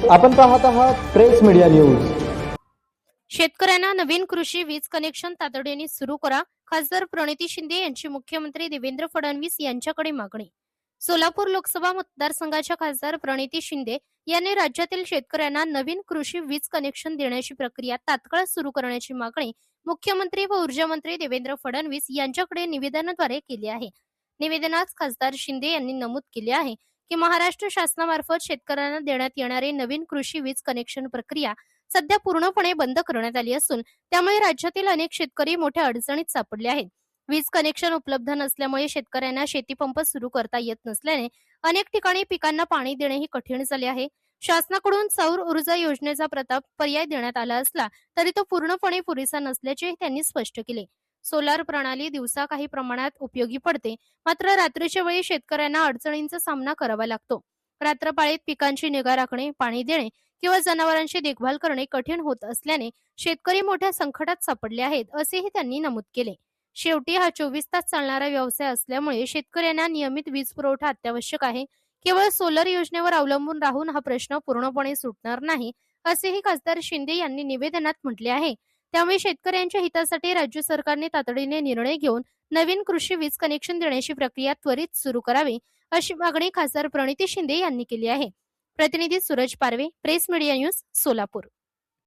आपण पाहत आहात प्रेस मीडिया न्यूज। शेतकऱ्यांना नवीन कृषी वीज कनेक्शन तातडीने सुरू करा, खासदार प्रणिती शिंदे यांची मुख्यमंत्री देवेंद्र फडणवीस यांच्याकडे मागणी। सोलापूर लोकसभा मतदारसंघाच्या खासदार प्रणिती शिंदे यांनी राज्यातील शेतकऱ्यांना नवीन कृषी वीज कनेक्शन देण्याची प्रक्रिया तात्काळ सुरू करण्याची मागणी मुख्यमंत्री व ऊर्जा मंत्री देवेंद्र फडणवीस यांच्याकडे निवेदनाद्वारे केली आहे। निवेदनात खासदार शिंदे यांनी नमूद केले आहे की महाराष्ट्र शासनामार्फत शेतकऱ्यांना देण्यात येणारे नवीन कृषी वीज कनेक्शन प्रक्रिया सध्या पूर्णपणे बंद करण्यात आली असून त्यामुळे राज्यातील अनेक शेतकरी मोठ्या अडचणीत सापडले आहेत। वीज कनेक्शन उपलब्ध नसल्यामुळे शेतकऱ्यांना शेतीपंप सुरू करता येत नसल्याने अनेक ठिकाणी पिकांना पाणी देणेही कठीण झाले आहे। शासनाकडून सौर ऊर्जा योजनेचा पर्याय देण्यात आला असला तरी तो पूर्णपणे पुरेसा नसल्याचे त्यांनी स्पष्ट केले। सोलार प्रणाली दिवसा काही प्रमाणात उपयोगी पडते, मात्र रात्रीच्या वेळी शेतकऱ्यांना अडचणींचा सामना करावा लागतो। रात्रपाळीत पिकांची निगा राखणे, पाणी देणे किंवा जनावरांची देखभाल करणे कठीण होत असल्याने शेतकरी मोठ्या संकटात सापडले आहेत, असेही त्यांनी नमूद केले। शेवटी हा 24 तास चालणारा व्यवसाय असल्यामुळे शेतकऱ्यांना नियमित वीज पुरवठा अत्यावश्यक आहे। केवळ सोलर योजनेवर अवलंबून राहून हा प्रश्न पूर्णपणे सुटणार नाही, असेही खासदार शिंदे यांनी निवेदनात म्हटले आहे। त्यामुळे शेतकऱ्यांच्या हितासाठी राज्य सरकारने तातडीने निर्णय घेऊन नवीन कृषी वीज कनेक्शन देण्याची प्रक्रिया त्वरित सुरू करावी, अशी मागणी खासदार प्रणिती शिंदे यांनी केली आहे। प्रतिनिधी सूरज पारवे, प्रेस मीडिया न्यूज, सोलापूर।